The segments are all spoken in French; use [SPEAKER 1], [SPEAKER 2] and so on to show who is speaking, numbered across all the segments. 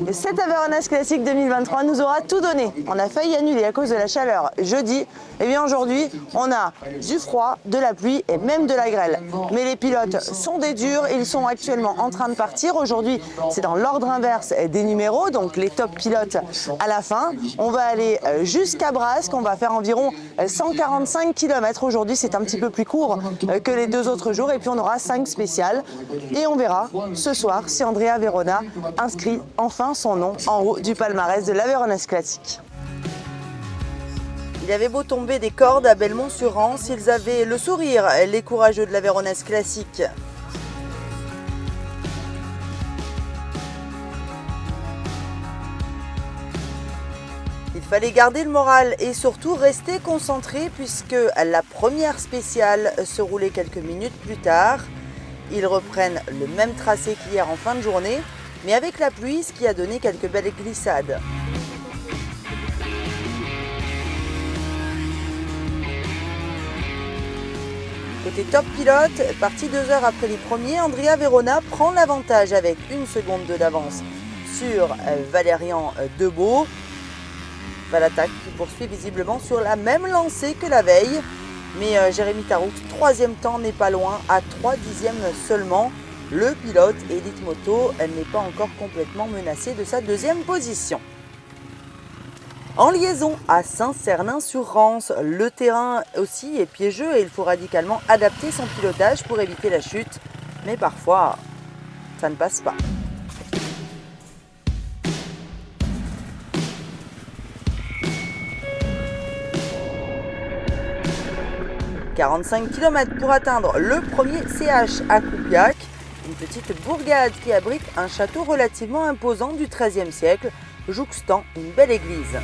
[SPEAKER 1] Et cette Aveyronnaise Classique 2023 nous aura tout donné. On a failli annuler à cause de la chaleur jeudi. Et bien aujourd'hui, on a du froid, de la pluie et même de la grêle. Mais les pilotes sont des durs, ils sont actuellement en train de partir. Aujourd'hui, c'est dans l'ordre inverse des numéros, donc les top pilotes à la fin. On va aller jusqu'à Brasque, on va faire environ 145 km. Aujourd'hui, c'est un petit peu plus court que les 2 autres jours. Et puis on aura 5 spéciales. Et on verra ce soir si Andrea Verona inscrit enfin son nom en haut du palmarès de l'Aveyronnaise Classique. Il avait beau tomber des cordes à Belmont-sur-Rance, ils avaient le sourire, les courageux de l'Aveyronnaise Classique. Il fallait garder le moral et surtout rester concentré puisque la première spéciale se roulait quelques minutes plus tard. Ils reprennent le même tracé qu'hier en fin de journée, mais avec la pluie, ce qui a donné quelques belles glissades. Côté top pilote, parti 2 heures après les premiers, Andrea Verona prend l'avantage avec 1 seconde d'avance sur Valérian Debeau. Valatak qui poursuit visiblement sur la même lancée que la veille. Mais Jérémy Taroux, 3e temps, n'est pas loin, à 3 dixièmes seulement. Le pilote Elite Moto n'est pas encore complètement menacé de sa 2e position. En liaison à Saint-Cernin-sur-Rance, le terrain aussi est piégeux et il faut radicalement adapter son pilotage pour éviter la chute. Mais parfois, ça ne passe pas. « 45 km pour atteindre le premier CH à Coupiac, une petite bourgade qui abrite un château relativement imposant du XIIIe siècle, jouxtant une belle église.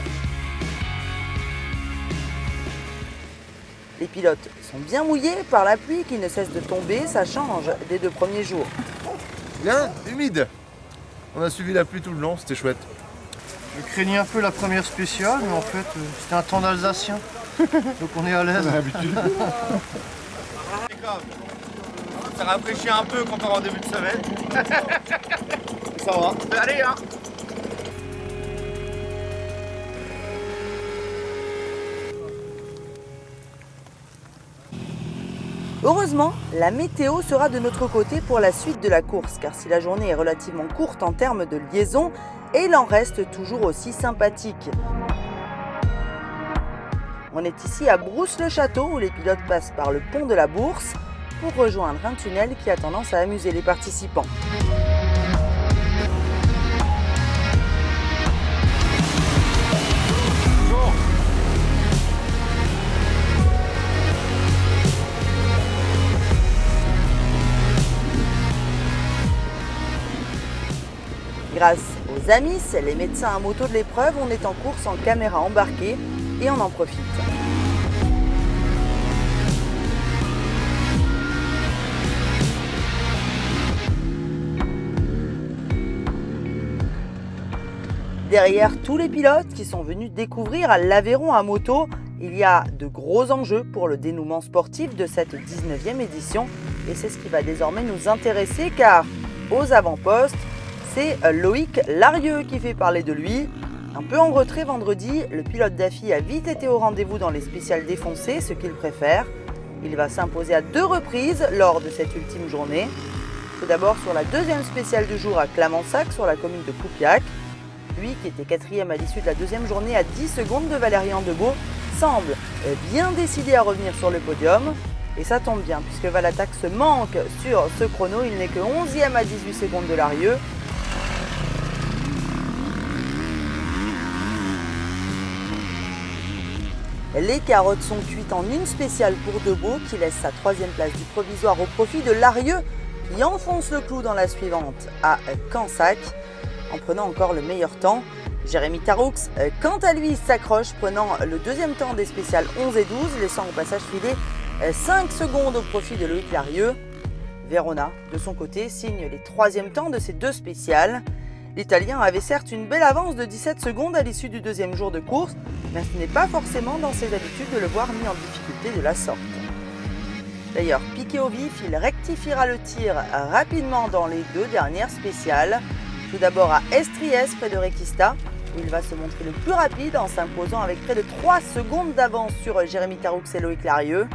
[SPEAKER 1] Les pilotes sont bien mouillés par la pluie qui ne cesse de tomber, ça change des 2 premiers jours.
[SPEAKER 2] Bien, humide. On a suivi la pluie tout le long, c'était chouette.
[SPEAKER 3] Je craignais un peu la première spéciale, mais en fait, c'était un temps d'Alsacien. Donc on est à l'aise.
[SPEAKER 2] On a l'habitude.
[SPEAKER 4] Ça rafraîchit un peu comparé en début de semaine. Ça va. Allez, hein.
[SPEAKER 1] Heureusement, la météo sera de notre côté pour la suite de la course, car si la journée est relativement courte en termes de liaison, elle en reste toujours aussi sympathique. On est ici à Brousse-le-Château où les pilotes passent par le pont de la Bourse pour rejoindre un tunnel qui a tendance à amuser les participants. Grâce aux Amis, les médecins à moto de l'épreuve, on est en course en caméra embarquée et on en profite. Derrière tous les pilotes qui sont venus découvrir l'Aveyron à moto, il y a de gros enjeux pour le dénouement sportif de cette 19e édition et c'est ce qui va désormais nous intéresser car aux avant-postes, c'est Loïc Larieux qui fait parler de lui. Un peu en retrait vendredi, le pilote d'AFI a vite été au rendez-vous dans les spéciales défoncées, ce qu'il préfère. Il va s'imposer à 2 reprises lors de cette ultime journée. Tout d'abord sur la 2e spéciale du jour à Clamensac, sur la commune de Coupiac. Lui, qui était 4e à l'issue de la 2e journée à 10 secondes de Valérian Debeau, semble bien décidé à revenir sur le podium. Et ça tombe bien, puisque Valatak se manque sur ce chrono, il n'est que 11e à 18 secondes de Larieux. Les carottes sont cuites en une spéciale pour Debeau qui laisse sa 3e place du provisoire au profit de Larieux qui enfonce le clou dans la suivante à Cansac en prenant encore le meilleur temps. Jérémy Taroux, quant à lui, s'accroche prenant le 2e temps des spéciales 11 et 12, laissant au passage filer 5 secondes au profit de Loïc Larieux. Verona, de son côté, signe les 3e temps de ces 2 spéciales. L'Italien avait certes une belle avance de 17 secondes à l'issue du 2e jour de course, mais ce n'est pas forcément dans ses habitudes de le voir mis en difficulté de la sorte. D'ailleurs, piqué au vif, il rectifiera le tir rapidement dans les 2 dernières spéciales. Tout d'abord à Estriès, près de Requista, où il va se montrer le plus rapide en s'imposant avec près de 3 secondes d'avance sur Jérémy Taroux et Loïc Larieux.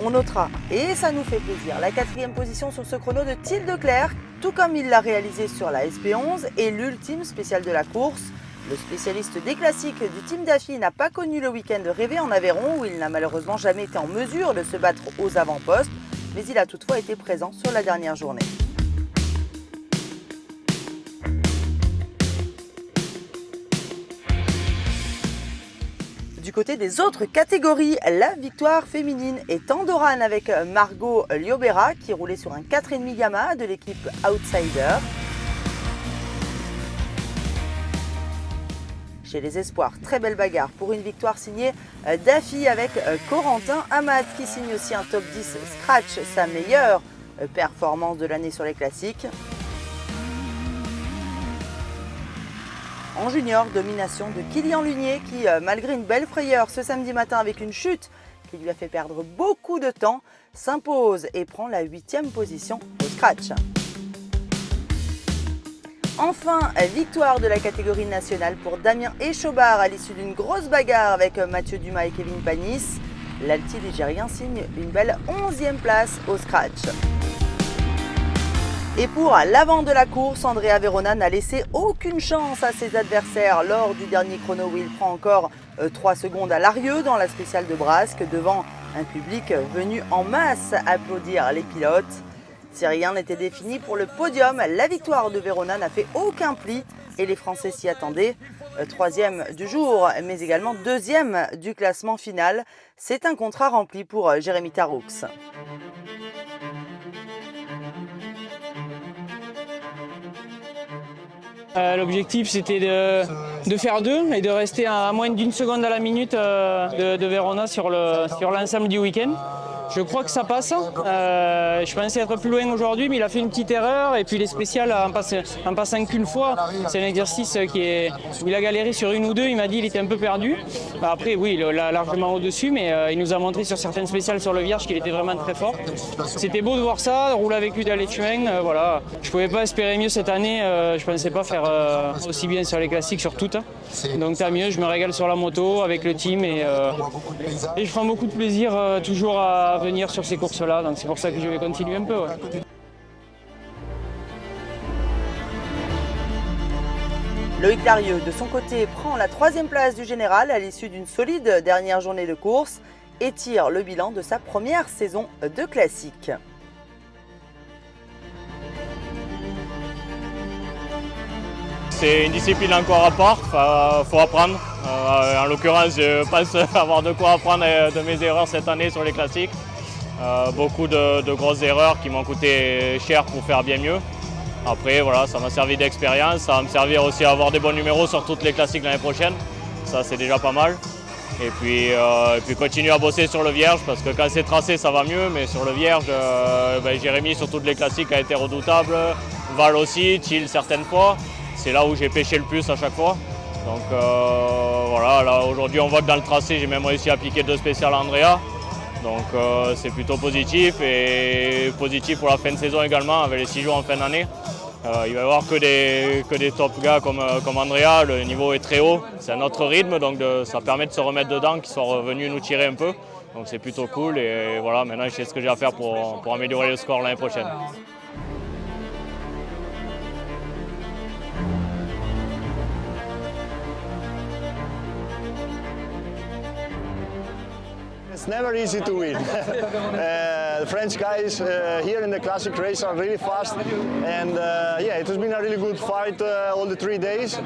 [SPEAKER 1] On notera, et ça nous fait plaisir, la 4e position sur ce chrono de Thiel Declercq, tout comme il l'a réalisé sur la SP11 et l'ultime spéciale de la course. Le spécialiste des classiques du team Daffy n'a pas connu le week-end rêvé en Aveyron, où il n'a malheureusement jamais été en mesure de se battre aux avant-postes, mais il a toutefois été présent sur la dernière journée. Du côté des autres catégories, la victoire féminine est Andorane avec Margot Liobera qui roulait sur un 4,5 Gamma de l'équipe Outsider. Chez les espoirs, très belle bagarre pour une victoire signée Daffy avec Corentin Amad qui signe aussi un top 10 scratch, sa meilleure performance de l'année sur les classiques. En junior, domination de Kylian Lunier qui, malgré une belle frayeur ce samedi matin avec une chute qui lui a fait perdre beaucoup de temps, s'impose et prend la 8e position au scratch. Enfin, victoire de la catégorie nationale pour Damien Eschobard à l'issue d'une grosse bagarre avec Mathieu Dumas et Kevin Panis. L'Alti ligérien signe une belle 11e place au scratch. Et pour l'avant de la course, Andrea Verona n'a laissé aucune chance à ses adversaires lors du dernier chrono où il prend encore 3 secondes à Larieux dans la spéciale de Brasque devant un public venu en masse applaudir les pilotes. Si rien n'était défini pour le podium, la victoire de Verona n'a fait aucun pli et les Français s'y attendaient. 3e du jour, mais également 2e du classement final. C'est un contrat rempli pour Jérémy Taroux.
[SPEAKER 5] L'objectif c'était de faire 2 et de rester à moins d'une seconde à la minute de Verona sur l'ensemble du week-end. Je crois que ça passe. Je pensais être plus loin aujourd'hui, mais il a fait une petite erreur. Et puis les spéciales, en passant qu'une fois, c'est un exercice où il a galéré sur une ou deux. Il m'a dit qu'il était un peu perdu. Après, oui, il a largement au-dessus, mais il nous a montré sur certaines spéciales sur le vierge qu'il était vraiment très fort. C'était beau de voir ça, de rouler avec lui dans les chemins. Voilà. Je ne pouvais pas espérer mieux cette année. Je ne pensais pas faire aussi bien sur les classiques, sur toutes. Donc tant mieux, je me régale sur la moto avec le team et je prends beaucoup de plaisir toujours à venir sur ces courses-là, donc c'est pour ça que je vais continuer un peu. Ouais.
[SPEAKER 1] Loïc Larieux, de son côté, prend la 3e place du général à l'issue d'une solide dernière journée de course et tire le bilan de sa première saison de classique.
[SPEAKER 6] C'est une discipline encore à part, faut apprendre. En l'occurrence, je pense avoir de quoi apprendre de mes erreurs cette année sur les classiques. Beaucoup de grosses erreurs qui m'ont coûté cher pour faire bien mieux. Après, voilà, ça m'a servi d'expérience, ça va me servir aussi à avoir des bons numéros sur toutes les classiques l'année prochaine. Ça, c'est déjà pas mal. Et puis continuer à bosser sur le vierge, parce que quand c'est tracé, ça va mieux, mais sur le vierge, Jérémy, sur toutes les classiques, a été redoutable. Val aussi, Thiel certaines fois. C'est là où j'ai pêché le plus à chaque fois. Donc voilà, là aujourd'hui on voit que dans le tracé j'ai même réussi à appliquer 2 spéciales à Andrea. Donc c'est plutôt positif et positif pour la fin de saison également avec les 6 jours en fin d'année. Il va y avoir que des top gars comme Andrea, le niveau est très haut, c'est un autre rythme donc ça permet de se remettre dedans, qu'ils sont revenus nous tirer un peu. Donc c'est plutôt cool et voilà, maintenant je sais ce que j'ai à faire pour améliorer le score l'année prochaine.
[SPEAKER 7] It's never easy to win. The French guys here in the classic race are really fast, and yeah, it has been a really good fight all the 3 days,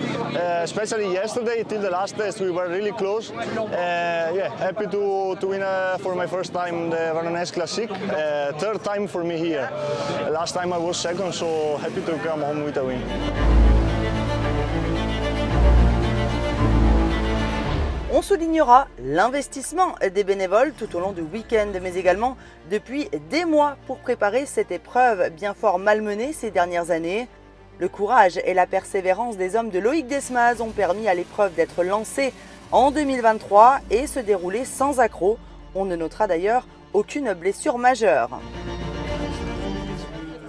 [SPEAKER 7] especially yesterday till the last test. We were really close. Yeah, happy to win for my first time the Varones Classic, 3rd time for me here. Last time I was 2nd, so happy to come home with a win.
[SPEAKER 1] On soulignera l'investissement des bénévoles tout au long du week-end, mais également depuis des mois pour préparer cette épreuve bien fort malmenée ces dernières années. Le courage et la persévérance des hommes de Loïc Desmaz ont permis à l'épreuve d'être lancée en 2023 et se dérouler sans accroc. On ne notera d'ailleurs aucune blessure majeure.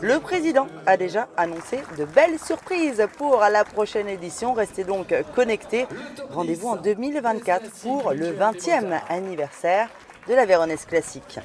[SPEAKER 1] Le président a déjà annoncé de belles surprises pour la prochaine édition. Restez donc connectés. Rendez-vous en 2024 pour le 20e anniversaire de la Véronèse Classique.